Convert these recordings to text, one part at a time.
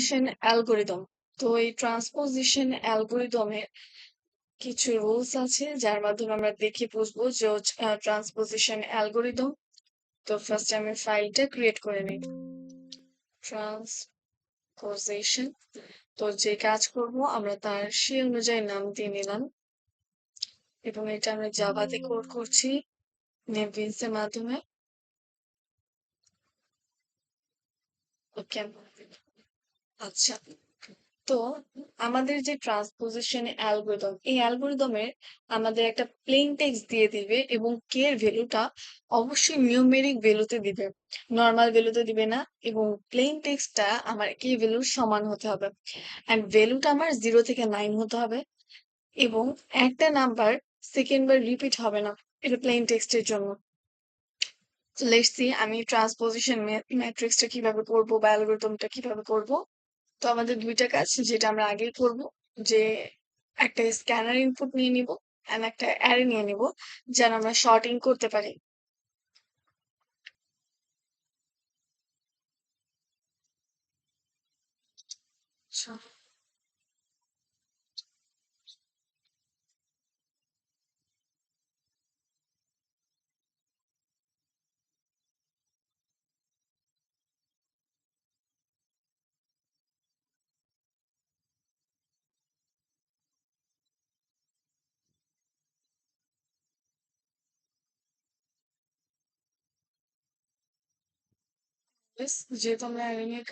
Transposition algorithm. তো এই transposition অ্যালগরিদমের কিছু রুলস আছে যার মাধ্যমে আমরা দেখে বুঝবো যে ট্রান্সপোজিশন অ্যালগরিদম। তো ফার্স্ট আমি ফাইলটা ক্রিয়েট করে নিই। ট্রান্সপোজিশন, তো যে কাজ করব আমরা তার সেই অনুযায়ী নাম দিয়ে নিলাম এবং এটা আমরা জাভাতে কোড করছি নেটবিনস এর মাধ্যমে। ওকে, আচ্ছা। তো আমাদের যে ট্রান্সপোজিশন অ্যালগরিদম, এই অ্যালগরিদমের আমাদের একটা প্লেন টেক্সট দিয়ে দিবে এবং কে এর ভ্যালুটা অবশ্যই নিউমেরিক ভ্যালুতে দিবে, নর্মাল ভ্যালুতে দিবে না। এবং প্লেন টেক্সটটা আমার কে ভ্যালুর সমান হতে হবে এন্ড ভ্যালুটা আমার 0 থেকে 9 হতে হবে এবং একটা নাম্বার সেকেন্ড বার রিপিট হবে না, এটা প্লেন টেক্সটের জন্য। লেটস সি আমি ট্রান্সপোজিশন ম্যাট্রিক্সটা কিভাবে করব বা অ্যালগরিদমটা কিভাবে করব। তো আমাদের দুইটা কাজ যেটা আমরা আগেই করব, যে একটা স্ক্যানার ইনপুট নিয়ে নিব এন্ড একটা অ্যারে নিয়ে নিব যেন আমরা শর্টিং করতে পারি। আচ্ছা, যেহেতু আমরা অ্যারে নিয়ে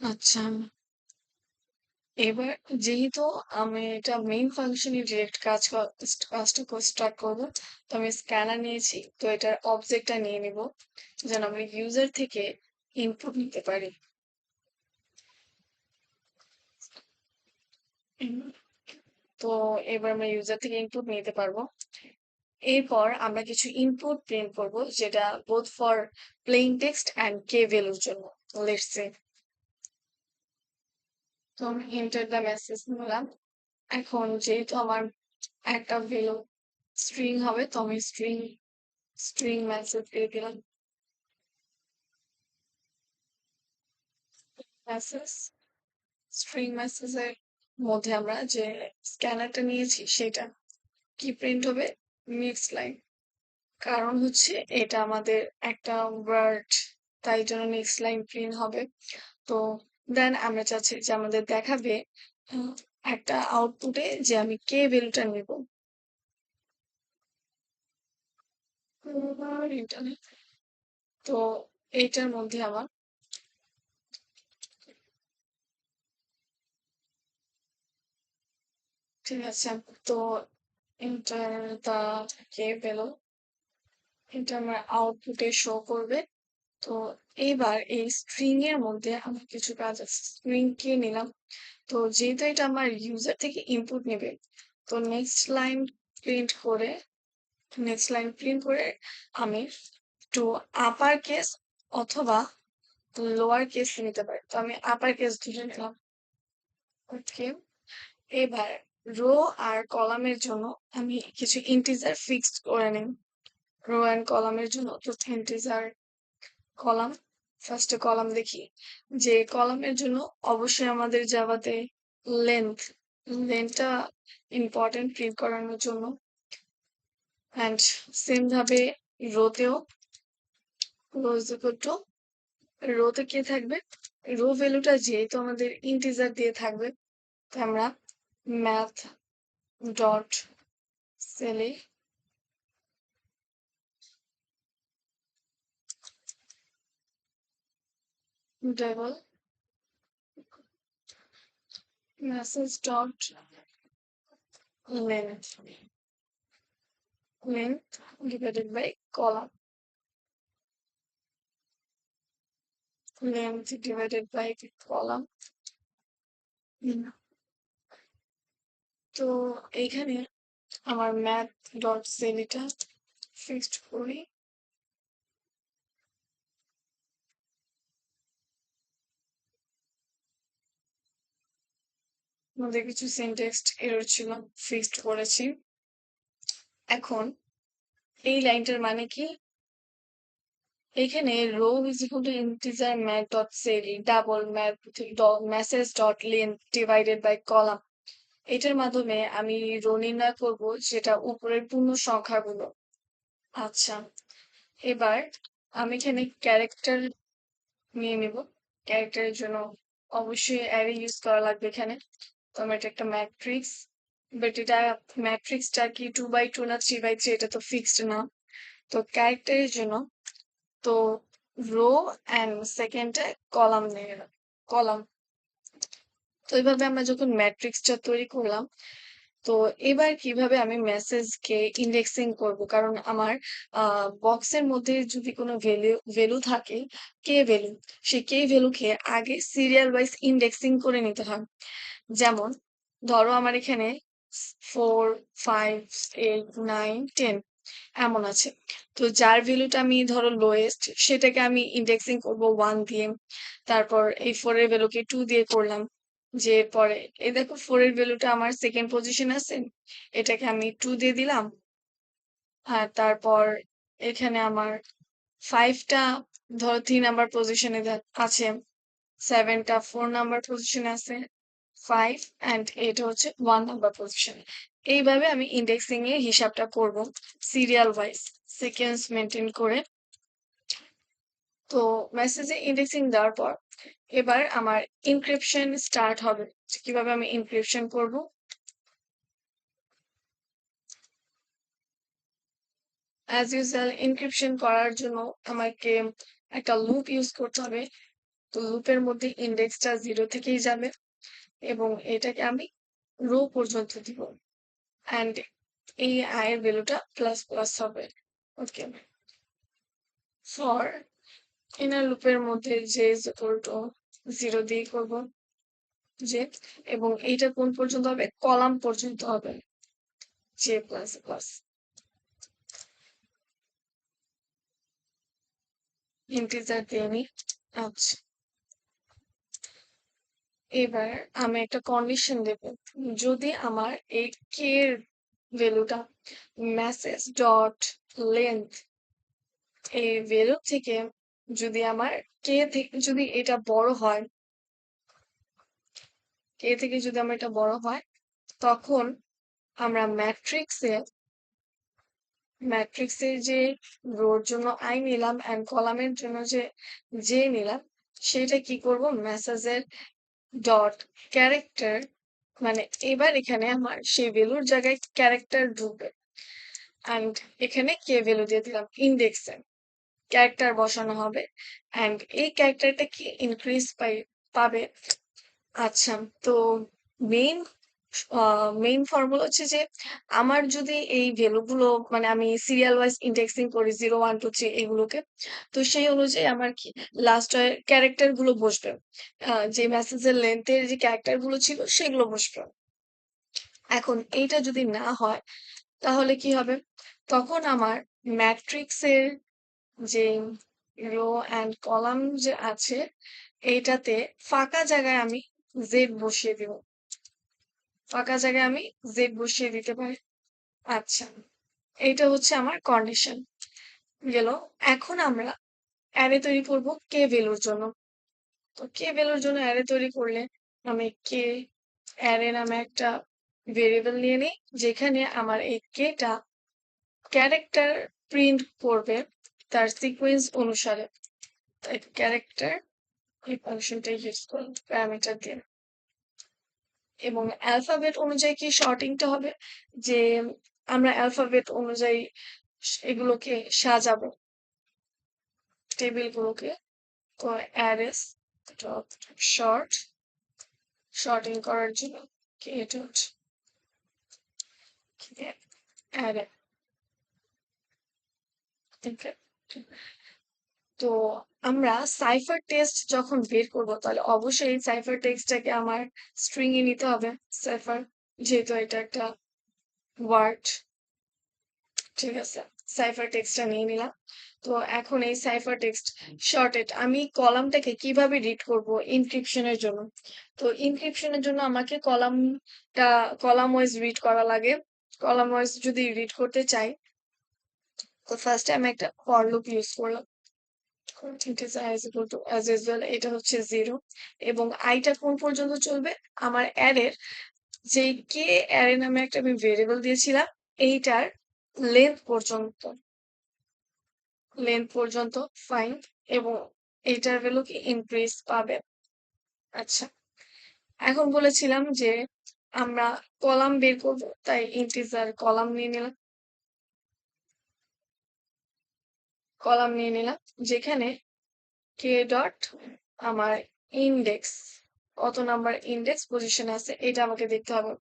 আচ্ছা, এবার যেহেতু আমি এটা মেইন ফাংশনে ডিরেক্ট কাজটা স্টার্ট করবো, তো আমি স্ক্যানার নিয়েছি, তো এটার অবজেক্টটা নিয়ে নিব যেন আমি ইউজার থেকে ইনপুট নিতে পারি। উম, তো এবার আমরা ইউজার থেকে ইনপুট নিতে পারবো। এরপর আমরা কিছু ইনপুট প্রিন্ট করব যেটা both for plain text and K ভ্যালুর জন্য। লেটস সে, তো আমি এন্টার দ্য মেসেজ নিলাম। এখন যেহেতু আমার একটা ভ্যালু স্ট্রিং হবে, তো আমি স্ট্রিং স্ট্রিং মেসেজ দিয়ে দিলাম। মেসেজ, স্ট্রিং মেসেজের মধ্যে আমরা যে স্ক্যানারটা নিয়েছি সেটা কি প্রিন্ট হবে, নেক্সট লাইন। কারণ হচ্ছে এটা আমাদের একটা ওয়ার্ড, তাই জন্য নেক্সট লাইন প্রিন্ট হবে। তো দেন আমরা চাচ্ছি যে আমাদের দেখাবে আহ, একটা আউটপুটে যে আমি কে ভ্যালুটা নিব। ইন্টারনেট, তো এইটার মধ্যে আমার ঠিক আছে। তো এন্টার দা কে ভ্যালু, এটা আমার আউটপুটে শো করবে। তো এবার এই স্ট্রিং এর মধ্যে আমার কিছু কাজ আছে, স্ট্রিং কে নিলাম। তো যেহেতু এটা আমার ইউজার থেকে ইনপুট নেবে, তো নেক্সট লাইন প্রিন্ট করে আমি টু আপার কেস অথবা লোয়ার কেস নিতে পারি। তো আমি আপার কেস ধরে নিলাম। ওকে, এবার রো আর কলামের জন্য আমি কিছু ইন্টিজার ফিক্সড করে নিই। রো এন্ড কলামের জন্য তো ইন্টিজার কলাম, ফার্স্টে কলাম দেখি, যে কলামের জন্য অবশ্যই আমাদের জাভাতে লেন্থ লেন্থটা ইম্পর্টেন্ট প্রিন্ট করানোর জন্য। অ্যান্ড সেম ভাবে রোতেও, রো ইজ ইকুয়াল টু, রোতে কি থাকবে, রো ভ্যালুটা যেহেতু আমাদের ইন্টিজার দিয়ে থাকবে, তো আমরা ম্যাথ ডট সেলে double message dot length, length divided by column, length divided by column. তো এইখানে আমার ম্যাথ ডট সেল এটা ফিক্সড করি। আমাদের কিছু সিনটেক্সট এরর ছিল, ফিক্সড করেছি। এখন এই লাইনটার মানে কি, এখানে row is equal to integer math dot ceil double math message dot length divided by column. এটার মাধ্যমে আমি রো নির্ণয় করব যেটা উপরের পূর্ণ সংখ্যাগুলো। আচ্ছা, এবার আমি এখানে ক্যারেক্টার নিয়ে নিব। ক্যারেক্টারের জন্য অবশ্যই অ্যারে ইউজ করা লাগবে এখানে। তো আমার এটা একটা ম্যাট্রিক্স, বাট এটা ম্যাট্রিক্সটা কি 2x2 না 3x3 এটা তো ফিক্সড না। তো ক্যারেক্টারের জন্য তো রো অ্যান্ড সেকেন্ডে কলাম নিয়ে নিলাম, কলাম। তো এইভাবে আমরা যখন ম্যাট্রিক্সটা তৈরি করলাম, তো এবার কিভাবে আমি মেসেজকে ইন্ডেক্সিং করব, কারণ আমার বক্সের মধ্যে যদি কোনো ভ্যালু থাকে, কে ভ্যালু, সেই কে ভ্যালুকে আগে সিরিয়াল ওয়াইজ ইন্ডেক্সিং করে নিতে হয়। যেমন ধরো আমার এখানে 4, 5, 8, 9, 10 এমন আছে। তো যার ভ্যালুটা আমি ধরো লোয়েস্ট, সেটাকে আমি ইন্ডেক্সিং করব 1 দিয়ে। তারপর এই 4 এর ভ্যালুকে 2 দিয়ে করলাম। যে পরে এই দেখো 4 এর ভ্যালুটা আমার সেকেন্ড পজিশন আছে, এটাকে আমি 2 দিয়ে দিলাম। আর তারপর এখানে আমার 5টা ধরো 3 নাম্বার পজিশনে আছে, 7টা 4 নাম্বার পজিশনে আছে, 5 and 8 হচ্ছে 1 নাম্বার পজিশনে। এইভাবে আমি ইন্ডেক্সিং এর হিসাবটা করব সিরিয়াল ওয়াইজ সিকোয়েন্স মেনটেন করে। তো মেসেজে ইন্ডেক্সিং দেওয়ার পর এবার আমার ইনক্রিপশন স্টার্ট হবে। কিভাবে আমি ইনক্রিপশন করব, অ্যাজ ইউজুয়াল ইনক্রিপশন করার জন্য আমাকে একটা লুপ ইউজ করতে হবে। তো লুপের মধ্যে ইন্ডেক্সটা 0 থেকেই যাবে এবং এটাকে আমি রো পর্যন্ত দিব, অ্যান্ড এই আয়ের ভ্যালুটা প্লাস প্লাস হবে। ওকে, ফর ইনার লুপের মধ্যে যে ইজ ইকুয়াল টু 0 দিয়ে করব যে, এবং এইটা কোন পর্যন্ত হবে, কলাম পর্যন্ত হবে, যে প্লাস প্লাস ইন্টিজার দিয়ে নি। আচ্ছা, এবার আমি একটা কন্ডিশন দেব, যদি আমার এই কে এর ভ্যালুটা মেসেজ ডট লেন্থ এই ভ্যালু থেকে যদি আমার কে থেকে যদি এটা বড় হয়, কে থেকে যদি আমার এটা বড় হয়, তখন আমরা ম্যাট্রিক্সে যে রোর জন্য আই নিলাম অ্যান্ড কলামের জন্য যে জে নিলাম, সেটা কি করব, মেসেজের ডট ক্যারেক্টার, মানে এবার এখানে আমার সেই ভ্যালুর জায়গায় ক্যারেক্টার ঢুকবে, অ্যান্ড এখানে কে ভ্যালু দিয়ে দিলাম, ইন্ডেক্সে ক্যারেক্টার বসানো হবে, অ্যান্ড এই ক্যারেক্টারটা কি ইনক্রিজ পাবে। আচ্ছা, তো মেইন মেইন ফর্মুলা হচ্ছে যে আমার যদি এই ভ্যালুগুলো মানে আমি সিরিয়াল ওয়াইজ ইন্ডেক্সিং করি 0, 1, 2, 3 এগুলোকে, তো সেই অনুযায়ী আমার কি লাস্ট ক্যারেক্টার গুলো বসবে, যে মেসেজের লেন্থের যে ক্যারেক্টার গুলো ছিল সেগুলো বসবে। এখন এইটা যদি না হয় তাহলে কি হবে, তখন আমার ম্যাট্রিক্সের যে রো অ্যান্ড কলাম যে আছে, এইটাতে ফাঁকা জায়গায় আমি জেড বসিয়ে দিব, ফাঁকা জায়গায় আমি জেড বসিয়ে দিতে পারি। আচ্ছা, এইটা হচ্ছে আমার কন্ডিশন গেল। এখন আমরা অ্যারে তৈরি করব কে ভ্যালুর জন্য। তো কে ভ্যালুর জন্য অ্যারে তৈরি করলে আমি কে অ্যারে নামে একটা ভেরিয়েবল নিয়ে নিই, যেখানে আমার এই কেটা ক্যারেক্টার প্রিন্ট করবে তার সিকোয়েন্স অনুসারে। তাই ক্যারেক্টার এই ফাংশনটা ইউজ করুন প্যারামিটার দিয়ে, এবং অ্যালফাবেট অনুযায়ী কি শর্টিংটা হবে, যে আমরা অ্যালফাবেট অনুযায়ী এগুলোকে সাজাবো টেবিলগুলোকে। তো অ্যারেস ডট শর্ট, শর্টিং করার জন্য কে ডট অ্যারে। তো আমরা সাইফার টেক্সট যখন বের করব, তাহলে অবশ্যই এই সাইফার টেক্সটটাকে আমার স্ট্রিং এ নিতে হবে। সাইফার যেহেতু এটা একটা ওয়ার্ড, ঠিক আছে, সাইফার টেক্সটটা নিয়ে নিলাম। তো এখন এই সাইফার টেক্সট শর্টেড আমি কলামটাকে কিভাবে রিড করব ইনক্রিপশনের জন্য। তো ইনক্রিপশনের জন্য আমাকে কলাম ওয়াইজ রিড করা লাগে। কলাম ওয়াইজ যদি রিড করতে চাই, তো ফার্স্টে আমি একটা ফর লুপ ইউজ করলাম। Integer i is equal to as usual এটা হচ্ছে 0 এবং আইটা কোন পর্যন্ত চলবে আমার অ্যারের যে কে অ্যারে নামে একটা আমি ভেরিয়েবল দিয়েছিলাম এইটার লেন্থ পর্যন্ত ফাইন এবং এইটার ভ্যালু কি ইনক্রিজ পাবে। আচ্ছা এখন বলেছিলাম যে আমরা কলাম বের করব তাই ইন্টিজার কলাম নিয়ে নিলাম যেখানে কে ডট আমার ইন্ডেক্স কত নাম্বার ইন্ডেক্স পজিশন আছে এটা আমাকে দেখতে হবে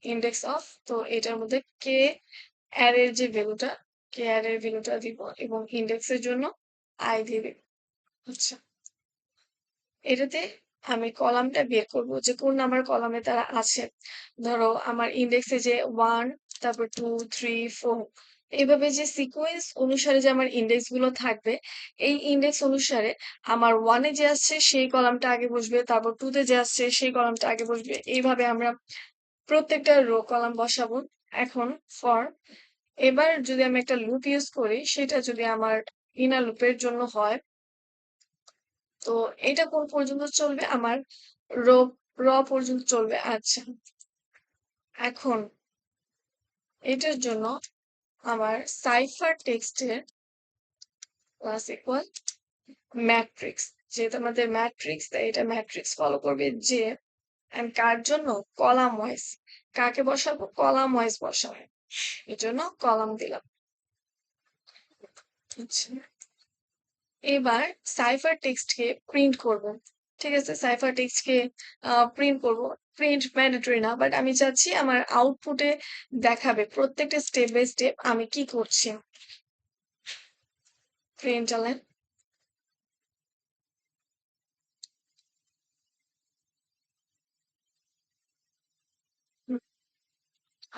ইন্ডেক্স অফ তো এটার মধ্যে কে অ্যারের যে ভ্যালুটা কে অ্যারের ভ্যালুটা দিব এবং ইন্ডেক্সের জন্য আই দিবে। আচ্ছা এটাতে আমি কলামটা বের করব যে কোন নাম্বার কলামে তারা আছে ধরো আমার ইন্ডেক্সে যে 1 তারপর 2 3 4 এইভাবে যে সিকোয়েন্স অনুসারে যে আমার ইন্ডেক্স গুলো থাকবে এই ইন্ডেক্স অনুসারে আমার 1 এ যে আসছে সেই কলামটা আগে বসবে তারপর 2 তে যে আসছে সেই কলামটা আগে বসবে এইভাবে আমরা প্রত্যেকটা রো কলাম বসাবো। এখন ফর এবার যদি আমি একটা লুপ ইউজ করি সেটা যদি আমার ইনার লুপের জন্য হয় তো এটা কোন পর্যন্ত চলবে আমার রো র পর্যন্ত চলবে। আচ্ছা এখন এটার জন্য আমার সাইফার টেক্সটের ক্লাস ইকুয়াল ম্যাট্রিক্স যেহেতু আমাদের ম্যাট্রিক্স তাই এটা ম্যাট্রিক্স ফলো করবে যে আমি কার জন্য কলাম ওয়াইজ কাকে বসাবো কলাম ওয়াইজ বসাবো এর জন্য কলাম দিলাম। আচ্ছা এবার সাইফার টেক্সটকে প্রিন্ট করব। ঠিক আছে সাইফার টেক্সটকে প্রিন্ট করব প্রিন্ট ম্যান্ডেটরি না বাট আমি চাচ্ছি আমার আউটপুটে দেখাবে প্রত্যেকটা স্টেপ বাই স্টেপ আমি কি করছি। প্রিন্ট আলেন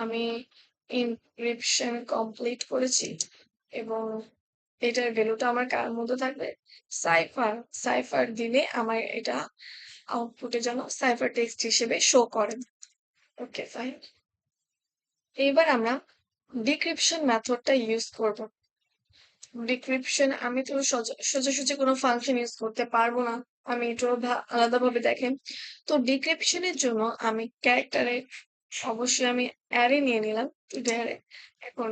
আমি ইনক্রিপশন কমপ্লিট করেছি এবং এটার ভ্যালুটা আমার কার মধ্যে থাকবে সাইফার সাইফার দিলে আমার এটা আউটপুটে যেন সাইফার টেক্সট হিসেবে শো করে। ওকে ফাইন এবার আমরা ডিক্রিপশন মেথডটা ইউজ করব। ডিক্রিপশন আমি তো সোজাসুজি কোনো ফাংশন ইউজ করতে পারবো না আমি একটু আলাদাভাবে দেখেন তো ডিক্রিপশনের জন্য আমি ক্যারেক্টারে অবশ্যই আমি অ্যারে নিয়ে নিলাম অ্যারে এখন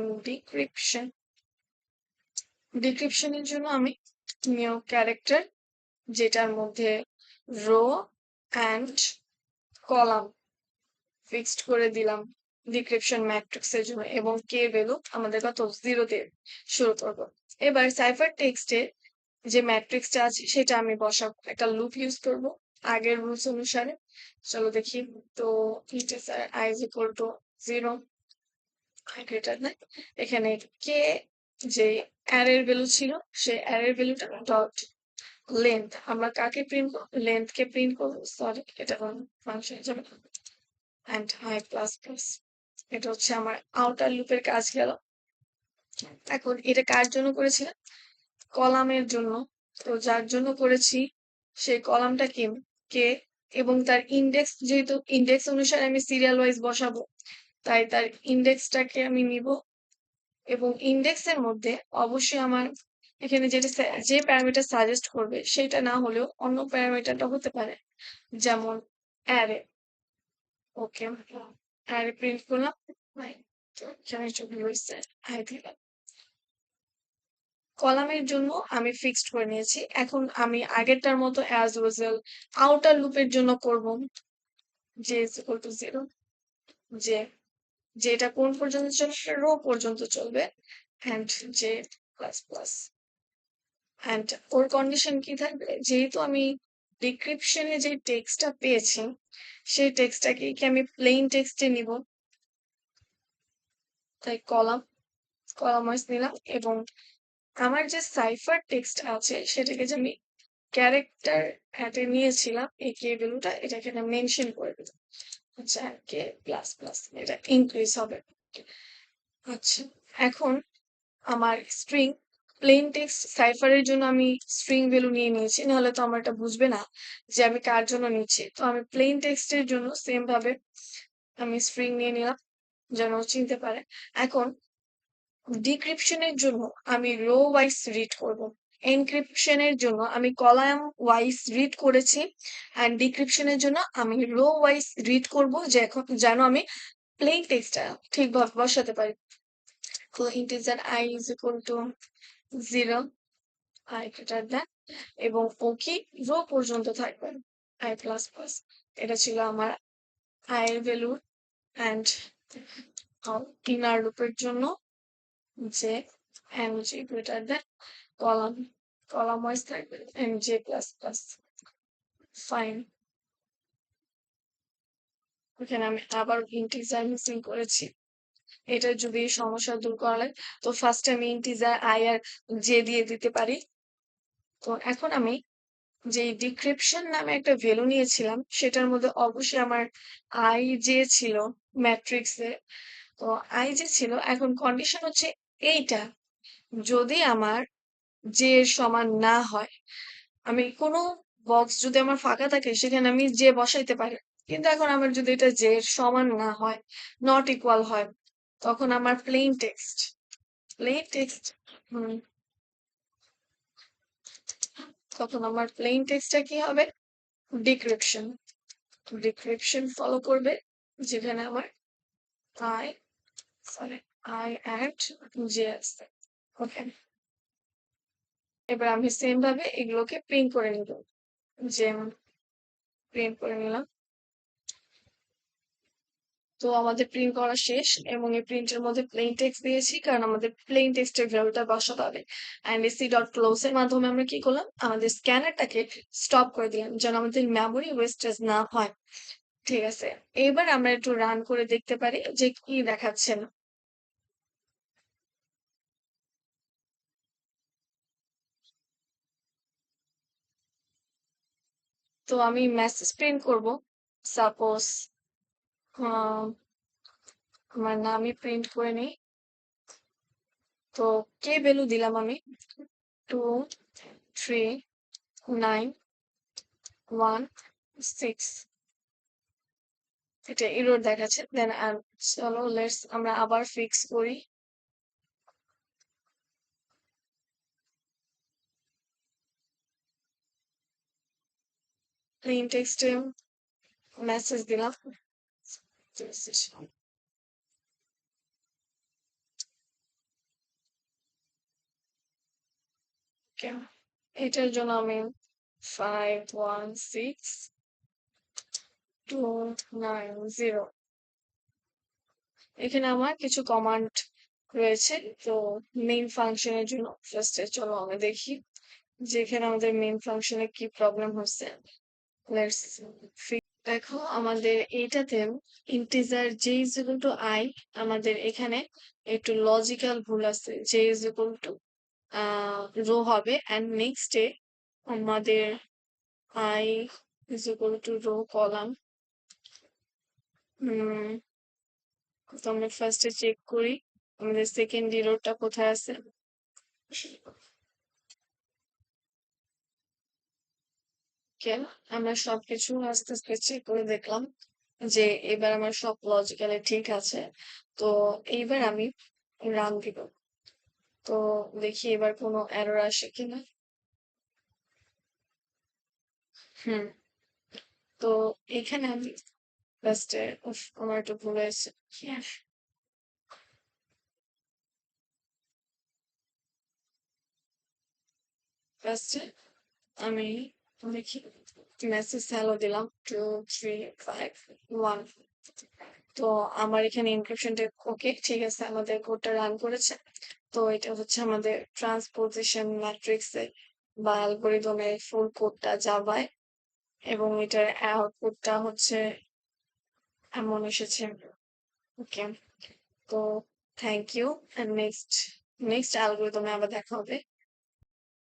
ডিক্রিপশনের জন্য আমি নিউ ক্যারেক্টার যেটার মধ্যে রো অ্যান্ড কলাম ফিক্সড করে দিলাম ডিক্রিপশন ম্যাট্রিক্সের জন্য এবং কে ভ্যালু আমাদের কত 0 দিয়ে শুরু করব। এবার সাইফার টেক্সটে যে ম্যাট্রিক্সটা আছে সেটা আমি বসাবো একটা লুপ ইউজ করব আগের রুলস অনুসারে চলো দেখি তো integer i is equal to 0 greater than এখানে কে যে অ্যারের ভ্যালু ছিল সেই অ্যারের ভ্যালুটা ডট লেন্থ আমরা কাকে প্রিন্ট লেন্থ কে প্রিন্ট করবো সরি এটা ফাংশন হিসেবে অ্যান্ড i প্লাস প্লাস এটা হচ্ছে আমার আউটার লুপের কাজ গেল। এখন এটা কার জন্য করেছিলাম কলামের জন্য তো যার জন্য করেছি সেই কলামটা কে এবং তার ইন্ডেক্স যেহেতু ইন্ডেক্স অনুসারে আমি সিরিয়াল ওয়াইজ বসাবো তাই তার ইন্ডেক্সটাকে আমি নিব এবং ইন্ডেক্সের মধ্যে অবশ্যই আমার এখানে যেটা যে প্যারামিটার সাজেস্ট করবে সেটা না হলেও অন্য প্যারামিটারটা হতে পারে যেমন অ্যারে। ওকে অ্যারে প্রিন্ট করলাম এখানে চলে রয়েছে আই দিলাম কলামের জন্য আমি ফিক্সড করে নিয়েছি এখন আমি আগেরটার মতো অ্যাজ ইউজুয়াল আউটার লুপের জন্য করব যে ইজ ইকুয়াল টু 0 যে যেটা কোন পর্যন্ত চলবে রো পর্যন্ত চলবে অ্যান্ড যে plus plus and or condition কি থাকবে যেহেতু আমি ডিক্রিপশনে যে টেক্সটটা পেয়েছি সেই টেক্সটটাকে কি আমি প্লেন টেক্সটে নিব তাই কলাম ওয়াইজ নিলাম এবং আমার যে সাইফার টেক্সট আছে সেটাকে যে আমি ক্যারেক্টার অ্যাটে নিয়েছিলাম এই কে ভ্যালুটা এটা এখানে মেনশন করে দিলাম আচ্ছা কে প্লাস প্লাস এটা ইনক্রিজ হবে। আচ্ছা এখন আমার স্ট্রিং প্লেন টেক্সট সাইফারের জন্য আমি স্ট্রিং ভ্যালু নিয়ে নিয়েছি নাহলে তো আমার এটা বুঝবে না যে আমি কার জন্য নিচ্ছি তো আমি প্লেন টেক্সটের জন্য সেম ভাবে আমি স্ট্রিং নিয়ে নিলাম যেন চিনতে পারে। এখন ডিক্রিপশনের জন্য আমি রো ওয়াইজ রিড করব এনক্রিপশনের জন্য আমি কলাম ওয়াইজ রিড করেছি অ্যান্ড ডিক্রিপশনের জন্য আমি রো ওয়াইজ রিড করব, যে এখন যেন আমি প্লেন টেক্সটটা ঠিকভাবে বসাতে পারি। তো integer i is equal two 0, i greater than, এবং ও কি রো পর্যন্ত থাকবে i প্লাস প্লাস। এটা ছিল আমার i এর ভ্যালু। অ্যান্ড ইনার লুপের জন্য যে mj greater than column column wise থাকবে mj প্লাস প্লাস। ফাইন। এখানে আমি আবার ইন্টিজার মিসিং করেছি। এটা যদি সমস্যা দূর করা লাগে তো ফার্স্টে আমি ইন্টিজার i আর j দিয়ে দিতে পারি। তো এখন আমি যে ডিক্রিপশন নামে একটা ভ্যালু নিয়েছিলাম সেটার মধ্যে অবশ্যই আমার i j ছিল ম্যাট্রিক্সে। তো i j ছিল, এখন কন্ডিশন হচ্ছে এইটা যদি আমার j এর সমান না হয়, আমি কোনো বক্স যদি আমার ফাঁকা থাকে সেখানে আমি j বসাইতে পারি। কিন্তু এখন আমার যদি এটা j এর সমান না হয়, নট ইকুয়াল হয়, তখন আমার প্লেন টেক্সট তখন আমার প্লেন টেক্সটটা কি হবে, ডিক্রিপশন ডিক্রিপশন ফলো করবে, যেখানে আমার i sorry i and j আছে। ওকে, এবার আমি সেম ভাবে এগুলোকে প্রিন্ট করে নিব, যে প্রিন্ট করে নিলাম। তো আমাদের প্রিন্ট করা শেষ, এবং এই প্রিন্টের মধ্যে প্লেন টেক্সট দিয়েছি কারণ আমাদের প্লেন টেক্সটের ভ্যালুটা বসাতে হবে। অ্যান্ড সি ডট ক্লোজ এর মাধ্যমে আমরা কি করলাম, আমাদের স্ক্যানারটাকে স্টপ করে দিলাম যেন আমাদের মেমোরি ওয়েস্টেজ না হয়। ঠিক আছে, এবার আমরা একটু রান করে দেখতে পারি যে কি দেখাচ্ছে না। তো আমি মেসেজ প্রিন্ট করব, সাপোজ আমার নামই প্রিন্ট করে নিই। তো কে ভ্যালু দিলাম আমি 23916, এটা এরর দেখাচ্ছে। দেন চলো আমরা আবার ফিক্স করি। প্লেন টেক্সটে মেসেজ দিলাম। Okay, এটার জন্য আমি 516290, এখানে আমার কিছু কমান্ড রয়েছে। তো মেইন ফাংশনের জন্য ফার্স্টে চলো আমরা দেখি যে এখানে আমাদের মেইন ফাংশনে কি প্রবলেম হচ্ছে। লেটস দেখো আমাদের এইটাতে integer J is equal to I, আমাদের এখানে একটু লজিক্যাল ভুল আছে। J is equal to row হবে, অ্যান্ড নেক্সটে আমাদের I is equal to row column. তো আমরা ফার্স্টে চেক করি আমাদের সেকেন্ড রোটা কোথায় আছে। আমরা সবকিছু আস্তে আস্তে চেক করে দেখলাম যে এবার আমার সব লজিক্যালি ঠিক আছে। তো এইবার আমি রান দিব, তো দেখি এবার কোনো এরর আসে কিনা। হুম, তো এখানে আমি ফার্স্টে আমার একটু ভুল হয়েছে। ফার্স্টে আমি দেখি মেসেজ হ্যালো দিলাম 2351। তো আমার এখানে এনক্রিপশনটা ওকে ঠিক আছে, আমাদের কোডটা রান করেছে। তো এটা হচ্ছে আমাদের ট্রান্সপোজিশন ম্যাট্রিক্সে বা অ্যালগরিদমের ফুল কোডটা জাভায়, এবং এটার আউটপুটটা হচ্ছে এমন এসেছে। ওকে, তো থ্যাংক ইউ, নেক্সট অ্যালগরিদমে আবার দেখা হবে।